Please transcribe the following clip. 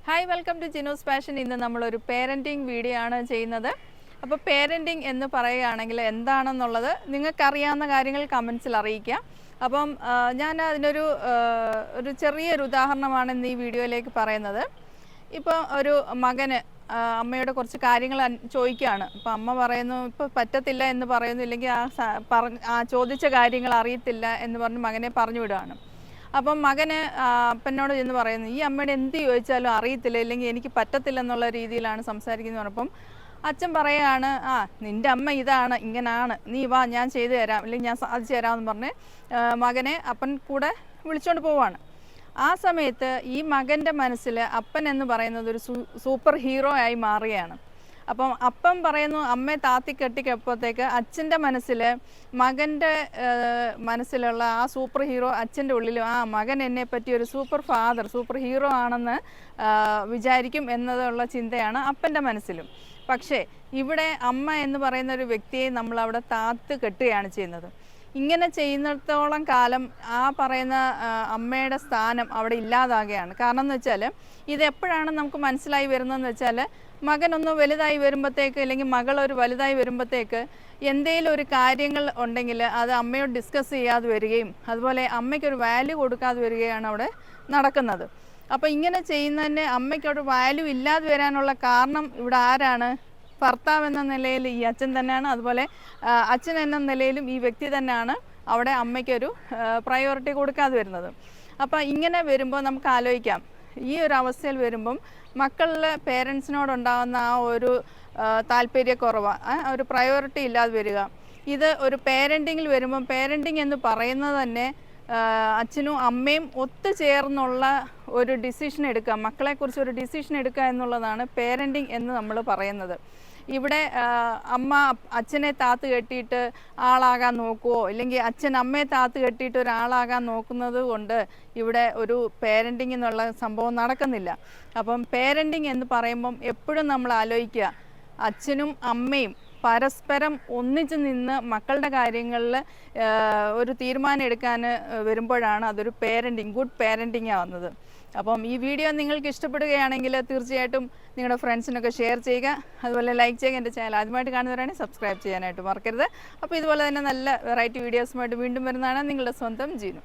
Hi welcome to Jinu's passion. ഇന്ന് നമ്മളൊരു parenting video ആണ് ചെയ്യുന്നത്. അപ്പോൾ പേരൻറ്റിങ് എന്ന് പറയുകയാണെങ്കിൽ എന്താണെന്നുള്ളത് നിങ്ങൾക്കറിയാവുന്ന കാര്യങ്ങൾ കമൻസിൽ അറിയിക്കുക. അപ്പം ഞാൻ അതിനൊരു ചെറിയൊരു ഉദാഹരണമാണ് ഇന്ന് ഈ വീഡിയോയിലേക്ക് പറയുന്നത്. ഇപ്പോൾ ഒരു മകന് അമ്മയോട് കുറച്ച് കാര്യങ്ങൾ ചോദിക്കുകയാണ്. അപ്പോൾ അമ്മ പറയുന്നു ഇപ്പോൾ പറ്റത്തില്ല എന്ന് പറയുന്നു, ഇല്ലെങ്കിൽ ആ ചോദിച്ച കാര്യങ്ങൾ അറിയത്തില്ല എന്ന് പറഞ്ഞ് മകനെ പറഞ്ഞു വിടുകയാണ്. അപ്പം മകന് അപ്പനോട് ചെന്ന് പറയുന്നു, ഈ അമ്മയുടെ എന്ത് ചോദിച്ചാലും അറിയത്തില്ല, ഇല്ലെങ്കിൽ എനിക്ക് പറ്റത്തില്ല എന്നുള്ള രീതിയിലാണ് സംസാരിക്കുന്നത്. പറഞ്ഞപ്പം അച്ഛൻ പറയുകയാണ്, നിൻ്റെ അമ്മ ഇതാണ്, ഇങ്ങനാണ്, നീ വാ ഞാൻ ചെയ്തു തരാം, അല്ലെങ്കിൽ ഞാൻ സാധിച്ചു തരാമെന്ന് പറഞ്ഞ് മകനെ അപ്പൻ കൂടെ വിളിച്ചുകൊണ്ട് പോവാണ്. ആ സമയത്ത് ഈ മകൻ്റെ മനസ്സിൽ അപ്പൻ എന്ന് പറയുന്നത് ഒരു സൂപ്പർ ഹീറോ ആയി മാറുകയാണ്. അപ്പം അപ്പം പറയുന്നു അമ്മയെ താത്തിക്കെട്ടിക്കപ്പോഴത്തേക്ക് അച്ഛൻ്റെ മനസ്സിൽ മകൻ്റെ മനസ്സിലുള്ള ആ സൂപ്പർ ഹീറോ അച്ഛൻ്റെ ഉള്ളിലും മകൻ എന്നെ പറ്റി ഒരു സൂപ്പർ ഫാദർ, സൂപ്പർ ഹീറോ ആണെന്ന് വിചാരിക്കും എന്നതുള്ള ചിന്തയാണ് അപ്പൻ്റെ മനസ്സിലും. പക്ഷേ ഇവിടെ അമ്മ എന്ന് പറയുന്ന ഒരു വ്യക്തിയെ നമ്മളവിടെ താത്ത് കെട്ടുകയാണ് ചെയ്യുന്നത്. ഇങ്ങനെ ചെയ്യുന്നിടത്തോളം കാലം ആ പറയുന്ന അമ്മയുടെ സ്ഥാനം അവിടെ ഇല്ലാതാകുകയാണ്. കാരണം എന്ന് വെച്ചാൽ ഇതെപ്പോഴാണ് നമുക്ക് മനസ്സിലായി വരുന്നതെന്ന് വെച്ചാൽ, മകനൊന്ന് വലുതായി വരുമ്പോഴത്തേക്ക്, അല്ലെങ്കിൽ മകളൊരു വലുതായി വരുമ്പോഴത്തേക്ക് എന്തെങ്കിലും ഒരു കാര്യങ്ങൾ ഉണ്ടെങ്കിൽ അത് അമ്മയോട് ഡിസ്കസ് ചെയ്യാതെ വരികയും അതുപോലെ അമ്മയ്ക്കൊരു വാല്യൂ കൊടുക്കാതെ വരികയാണ് അവിടെ നടക്കുന്നത്. അപ്പോൾ ഇങ്ങനെ ചെയ്യുന്നതിന് അമ്മയ്ക്കൊരു വാല്യൂ ഇല്ലാതെ വരാനുള്ള കാരണം ഇവിടെ ആരാണ്? ഭർത്താവ് എന്ന നിലയിൽ ഈ അച്ഛൻ തന്നെയാണ്. അതുപോലെ അച്ഛൻ എന്ന നിലയിലും ഈ വ്യക്തി തന്നെയാണ് അവിടെ അമ്മയ്ക്കൊരു പ്രയോറിറ്റി കൊടുക്കാതെ വരുന്നത്. അപ്പോൾ ഇങ്ങനെ വരുമ്പോൾ നമുക്ക് ആലോചിക്കാം, ഈ ഒരു അവസ്ഥയിൽ വരുമ്പം മക്കളിലെ പേരൻസിനോടുണ്ടാകുന്ന ആ ഒരു താല്പര്യക്കുറവ്, ഒരു പ്രയോറിറ്റി ഇല്ലാതെ വരിക. ഇത് ഒരു പേരൻറ്റിങ്ങിൽ വരുമ്പം, പേരൻറ്റിങ് എന്ന് പറയുന്നത് തന്നെ അച്ഛനും അമ്മയും ഒത്തുചേർന്നുള്ള ഒരു ഡിസിഷൻ എടുക്കുക, മക്കളെക്കുറിച്ച് ഒരു ഡിസിഷൻ എടുക്കുക എന്നുള്ളതാണ് പേരൻറ്റിങ് എന്ന് നമ്മൾ പറയുന്നത്. ഇവിടെ അമ്മ അച്ഛനെ താത്ത് കെട്ടിയിട്ട് ആളാകാൻ നോക്കുവോ, ഇല്ലെങ്കിൽ അച്ഛൻ അമ്മയെ താത്ത് കെട്ടിയിട്ട് ഒരാളാകാൻ നോക്കുന്നത് കൊണ്ട് ഇവിടെ ഒരു പേരൻറ്റിങ് എന്നുള്ള സംഭവം നടക്കുന്നില്ല. അപ്പം പേരൻറ്റിങ് എന്ന് പറയുമ്പം എപ്പോഴും നമ്മൾ ആലോചിക്കുക, അച്ഛനും അമ്മയും പരസ്പരം ഒന്നിച്ച് നിന്ന് മക്കളുടെ കാര്യങ്ങളിൽ ഒരു തീരുമാനം എടുക്കാൻ വരുമ്പോഴാണ് അതൊരു പേരൻറ്റിങ്, ഗുഡ് പേരൻറ്റിങ് ആവുന്നത്. അപ്പം ഈ വീഡിയോ നിങ്ങൾക്ക് ഇഷ്ടപ്പെടുകയാണെങ്കിൽ തീർച്ചയായിട്ടും നിങ്ങളുടെ ഫ്രണ്ട്സിനൊക്കെ ഷെയർ ചെയ്യുക, അതുപോലെ ലൈക്ക് ചെയ്യുക. എൻ്റെ ചാനൽ ആദ്യമായിട്ട് കാണുന്നവരാണെങ്കിൽ സബ്സ്ക്രൈബ് ചെയ്യാനായിട്ട് മറക്കരുത്. അപ്പോൾ ഇതുപോലെ തന്നെ നല്ല വെറൈറ്റി വീഡിയോസുമായിട്ട് വീണ്ടും വരുന്നതാണ് നിങ്ങളുടെ സ്വന്തം ജീനു.